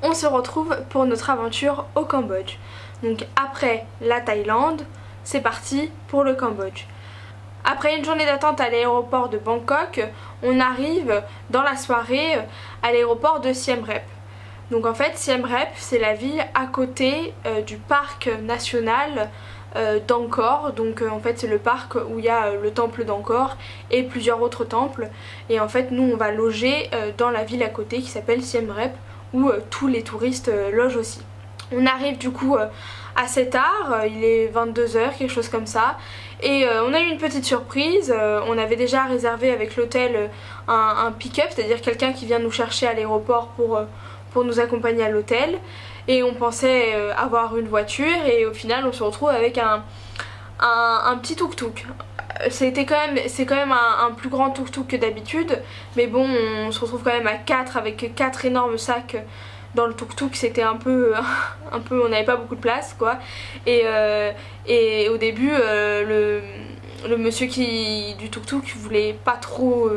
on se retrouve pour notre aventure au Cambodge. Donc après la Thaïlande, c'est parti pour le Cambodge. Après une journée d'attente à l'aéroport de Bangkok, on arrive dans la soirée à l'aéroport de Siem Reap. Donc en fait Siem Reap c'est la ville à côté du parc national d'Angkor. Donc en fait c'est le parc où il y a le temple d'Angkor et plusieurs autres temples. Et en fait nous on va loger dans la ville à côté qui s'appelle Siem Reap où tous les touristes logent aussi. On arrive du coup assez tard, il est 22 h, quelque chose comme ça. Et on a eu une petite surprise, on avait déjà réservé avec l'hôtel un pick-up, c'est-à-dire quelqu'un qui vient nous chercher à l'aéroport pour nous accompagner à l'hôtel. Et on pensait avoir une voiture et au final on se retrouve avec un petit tuk-tuk. C'est quand même un plus grand tuk-tuk que d'habitude, mais bon on se retrouve quand même à 4 avec 4 énormes sacs dans le tuk-tuk. C'était un peu on n'avait pas beaucoup de place quoi. Et au début le monsieur du tuk-tuk voulait pas trop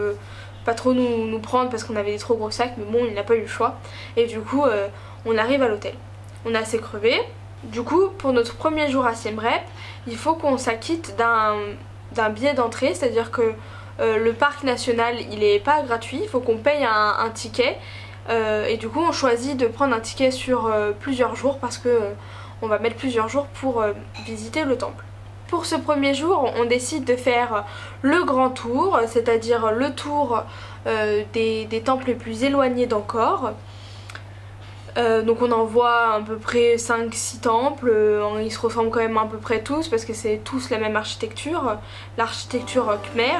nous prendre parce qu'on avait des trop gros sacs, mais bon il n'a pas eu le choix. Et du coup on arrive à l'hôtel, on est assez crevé. Du coup pour notre premier jour à Siem Reap, il faut qu'on s'acquitte d'un billet d'entrée, c'est à dire que le parc national il est pas gratuit, il faut qu'on paye un ticket. Et du coup on choisit de prendre un ticket sur plusieurs jours parce que on va mettre plusieurs jours pour visiter le temple. Pour ce premier jour on décide de faire le grand tour, c'est-à-dire le tour des temples les plus éloignés d'Angkor. Donc on en voit à peu près 5-6 temples, ils se ressemblent quand même à peu près tous parce que c'est tous la même architecture, l'architecture khmer.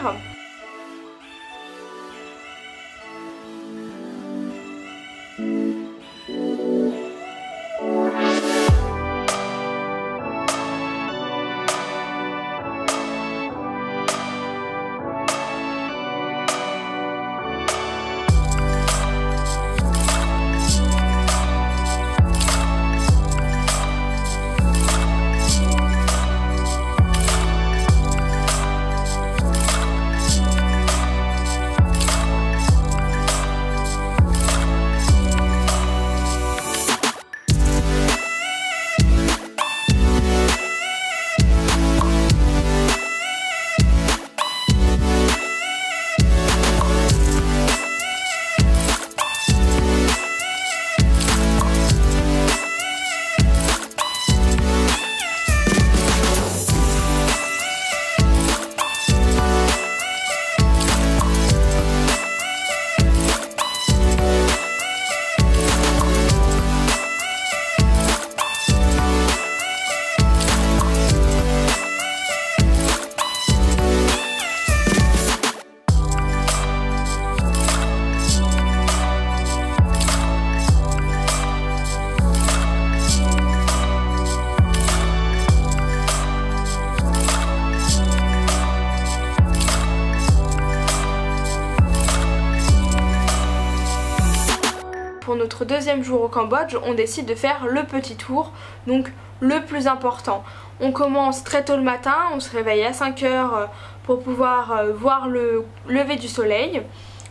Pour notre deuxième jour au Cambodge, on décide de faire le petit tour, donc le plus important. On commence très tôt le matin, on se réveille à 5 h pour pouvoir voir le lever du soleil.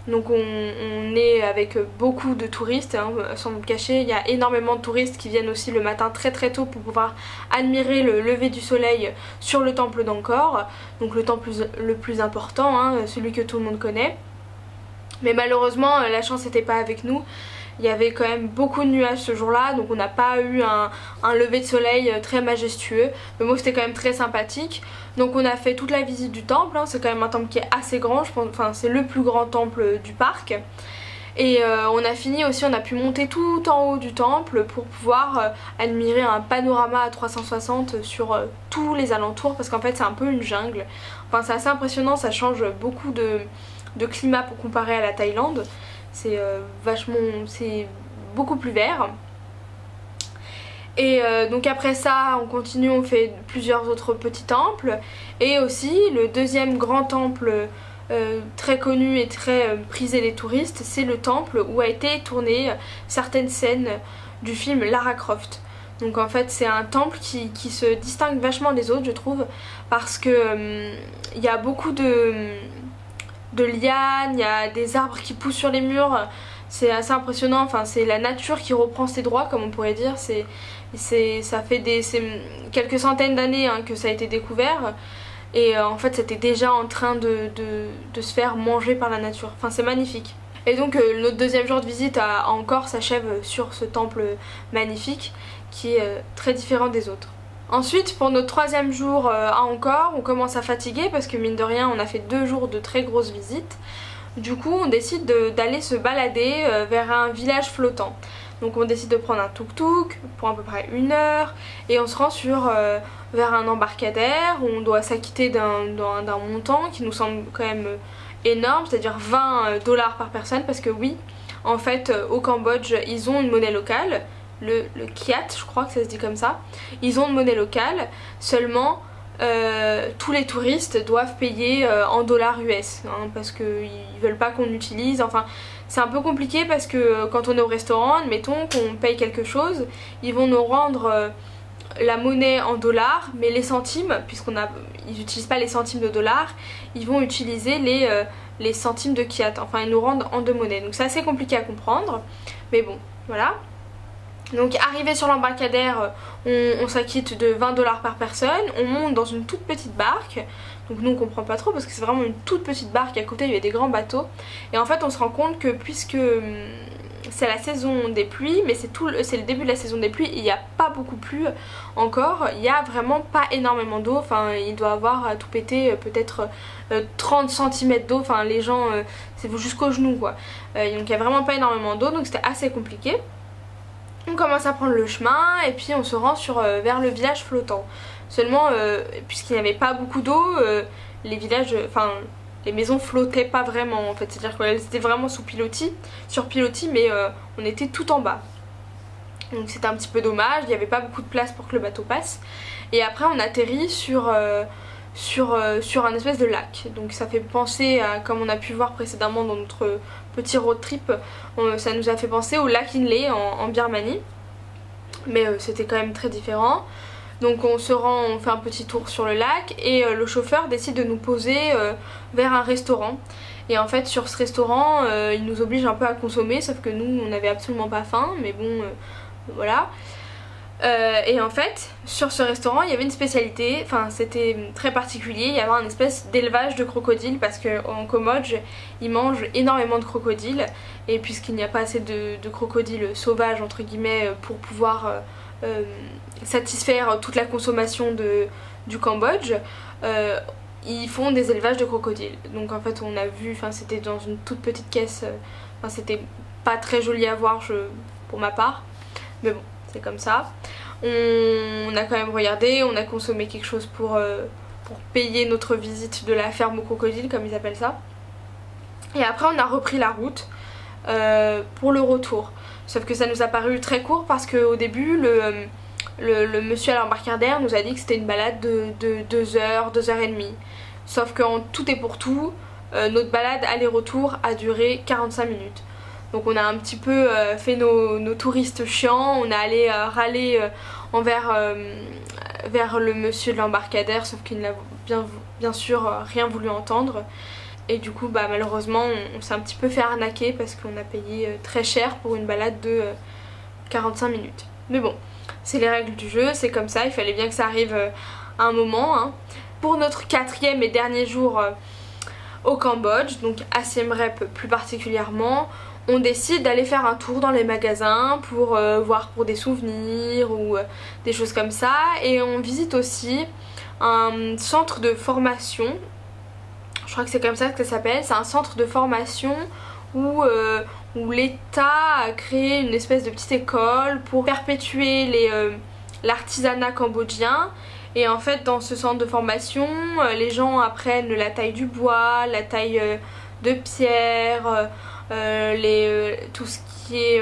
Donc on est avec beaucoup de touristes, hein, sans vous le cacher, il y a énormément de touristes qui viennent aussi le matin très tôt pour pouvoir admirer le lever du soleil sur le temple d'Angkor. Donc le temple le plus important, hein, celui que tout le monde connaît. Mais malheureusement la chance n'était pas avec nous. Il y avait quand même beaucoup de nuages ce jour-là, donc on n'a pas eu un lever de soleil très majestueux. Mais bon, c'était quand même très sympathique. Donc on a fait toute la visite du temple, hein. C'est quand même un temple qui est assez grand, je pense, enfin c'est le plus grand temple du parc. Et on a fini aussi, on a pu monter tout en haut du temple pour pouvoir admirer un panorama à 360 sur tous les alentours, parce qu'en fait c'est un peu une jungle. Enfin c'est assez impressionnant, ça change beaucoup de climat pour comparer à la Thaïlande. C'est c'est beaucoup plus vert. Et donc après ça on continue, on fait plusieurs autres petits temples. Et aussi le deuxième grand temple très connu et très prisé des touristes, c'est le temple où a été tournée certaines scènes du film Lara Croft. Donc en fait c'est un temple qui se distingue vachement des autres je trouve, parce que il y a beaucoup de lianes, il y a des arbres qui poussent sur les murs. c'est assez impressionnant, enfin c'est la nature qui reprend ses droits comme on pourrait dire, ça fait quelques centaines d'années hein, que ça a été découvert et en fait c'était déjà en train de se faire manger par la nature, enfin c'est magnifique. Et donc notre deuxième jour de visite à Angkor s'achève sur ce temple magnifique qui est très différent des autres. Ensuite pour notre troisième jour à Angkor on commence à fatiguer parce que mine de rien on a fait 2 jours de très grosses visites. Du coup on décide d'aller se balader vers un village flottant. Donc on décide de prendre un tuk-tuk pour à peu près 1 heure et on se rend vers un embarcadère où on doit s'acquitter d'un montant qui nous semble quand même énorme, c'est-à-dire 20 $ par personne parce que oui, en fait au Cambodge ils ont une monnaie locale, le kyat je crois que ça se dit comme ça, ils ont une monnaie locale, seulement tous les touristes doivent payer en dollars US hein, parce qu'ils veulent pas qu'on utilise, enfin c'est un peu compliqué parce que quand on est au restaurant, admettons qu'on paye quelque chose, ils vont nous rendre la monnaie en dollars mais les centimes, ils n'utilisent pas les centimes de dollars, ils vont utiliser les centimes de kyat, enfin ils nous rendent en 2 monnaies, donc c'est assez compliqué à comprendre mais bon voilà. Donc arrivé sur l'embarcadère, on s'acquitte de 20 $ par personne, on monte dans une toute petite barque, donc nous on comprend pas trop parce que c'est vraiment une toute petite barque, à côté il y a des grands bateaux, et en fait on se rend compte que puisque c'est la saison des pluies, mais c'est le début de la saison des pluies, il n'y a pas beaucoup plu encore, il n'y a vraiment pas énormément d'eau, enfin il doit avoir à tout péter peut-être 30 cm d'eau, enfin les gens c'est jusqu'aux genoux quoi, donc il n'y a vraiment pas énormément d'eau, donc c'était assez compliqué. On commence à prendre le chemin et puis on se rend vers le village flottant. Seulement, puisqu'il n'y avait pas beaucoup d'eau, les maisons flottaient pas vraiment en fait. C'est-à-dire qu'elles étaient vraiment sur pilotis, mais on était tout en bas. Donc c'était un petit peu dommage, il n'y avait pas beaucoup de place pour que le bateau passe. Et après on atterrit sur un espèce de lac, donc ça fait penser à, comme on a pu voir précédemment dans notre petit road trip, ça nous a fait penser au lac Inle en Birmanie, mais c'était quand même très différent. Donc on fait un petit tour sur le lac et le chauffeur décide de nous poser vers un restaurant, et en fait sur ce restaurant il nous oblige un peu à consommer, sauf que nous on n'avait absolument pas faim, mais bon voilà. Et en fait sur ce restaurant il y avait une spécialité, enfin c'était très particulier, il y avait un espèce d'élevage de crocodiles parce qu'en Cambodge ils mangent énormément de crocodiles, et puisqu'il n'y a pas assez de crocodiles sauvages entre guillemets pour pouvoir satisfaire toute la consommation du Cambodge, ils font des élevages de crocodiles. Donc en fait on a vu, enfin c'était dans une toute petite caisse, enfin c'était pas très joli à voir pour ma part, mais bon c'est comme ça. On a quand même regardé, on a consommé quelque chose pour payer notre visite de la ferme aux crocodiles comme ils appellent ça. Et après on a repris la route pour le retour. Sauf que ça nous a paru très court parce qu'au début le monsieur à l'embarcadère nous a dit que c'était une balade de 2 heures, 2 heures et demie. Sauf qu'en tout et pour tout, notre balade aller-retour a duré 45 minutes. Donc on a un petit peu fait nos touristes chiants, on est allé râler vers le monsieur de l'embarcadère, sauf qu'il n'a bien sûr rien voulu entendre. Et du coup bah malheureusement on s'est un petit peu fait arnaquer parce qu'on a payé très cher pour une balade de 45 minutes. Mais bon, c'est les règles du jeu, c'est comme ça, il fallait bien que ça arrive à un moment hein. Pour notre 4e et dernier jour au Cambodge, donc à Siem Reap plus particulièrement, on décide d'aller faire un tour dans les magasins pour voir pour des souvenirs ou des choses comme ça, et on visite aussi un centre de formation, je crois que c'est comme ça que ça s'appelle, c'est un centre de formation où l'État a créé une espèce de petite école pour perpétuer l'artisanat cambodgien. Et en fait dans ce centre de formation les gens apprennent la taille du bois, la taille de pierre, tout ce qui est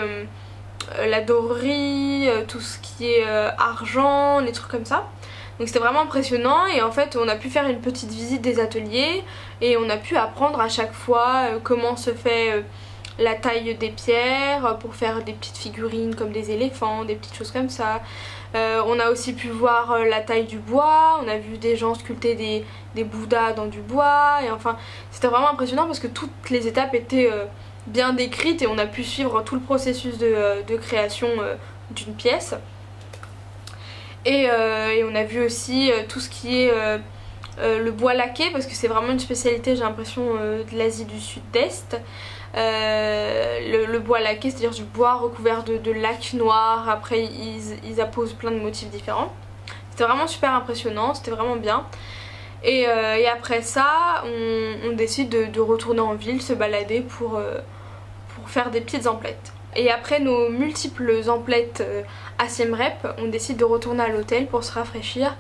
la dorerie, tout ce qui est argent, les trucs comme ça. Donc c'était vraiment impressionnant, et en fait on a pu faire une petite visite des ateliers et on a pu apprendre à chaque fois comment se fait la taille des pierres pour faire des petites figurines comme des éléphants, des petites choses comme ça. On a aussi pu voir la taille du bois, on a vu des gens sculpter des bouddhas dans du bois, et enfin c'était vraiment impressionnant parce que toutes les étapes étaient bien décrite et on a pu suivre tout le processus de création d'une pièce. Et on a vu aussi tout ce qui est le bois laqué, parce que c'est vraiment une spécialité, j'ai l'impression, de l'Asie du Sud-Est. Le bois laqué, c'est-à-dire du bois recouvert de laque noire. Après ils apposent plein de motifs différents. C'était vraiment super impressionnant, c'était vraiment bien. Et après ça on décide de retourner en ville, se balader pour faire des petites emplettes. Et après nos multiples emplettes à Siem Reap, on décide de retourner à l'hôtel pour se rafraîchir,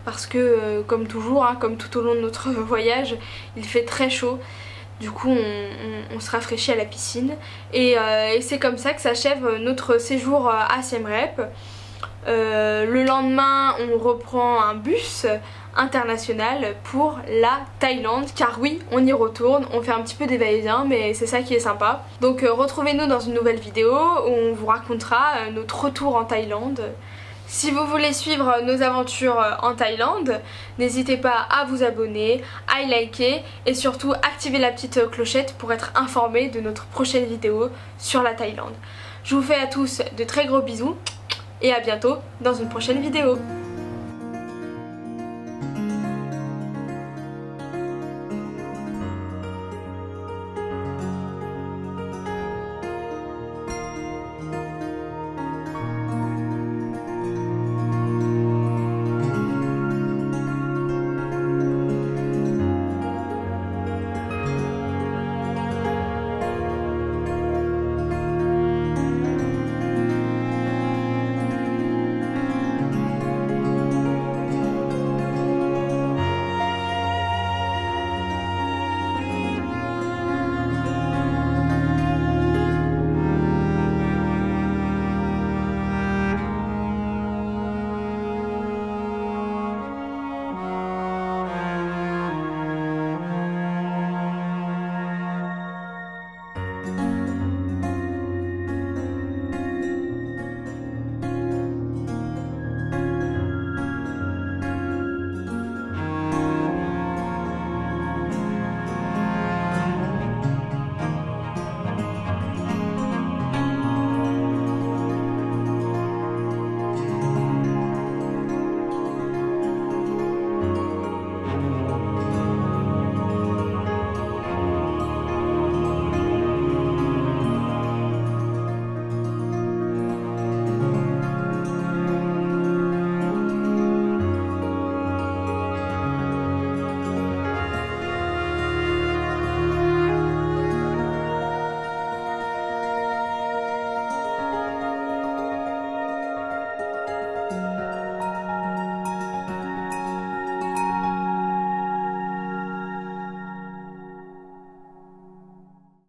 parce que comme toujours, hein, comme tout au long de notre voyage, il fait très chaud. Du coup on se rafraîchit à la piscine et c'est comme ça que s'achève notre séjour à Siem Reap. Le lendemain on reprend un bus international pour la Thaïlande, car oui, on y retourne, on fait un petit peu des va-et-vient, mais c'est ça qui est sympa. Donc retrouvez-nous dans une nouvelle vidéo où on vous racontera notre retour en Thaïlande. Si vous voulez suivre nos aventures en Thaïlande, n'hésitez pas à vous abonner, à liker et surtout activer la petite clochette pour être informé de notre prochaine vidéo sur la Thaïlande. Je vous fais à tous de très gros bisous et à bientôt dans une prochaine vidéo.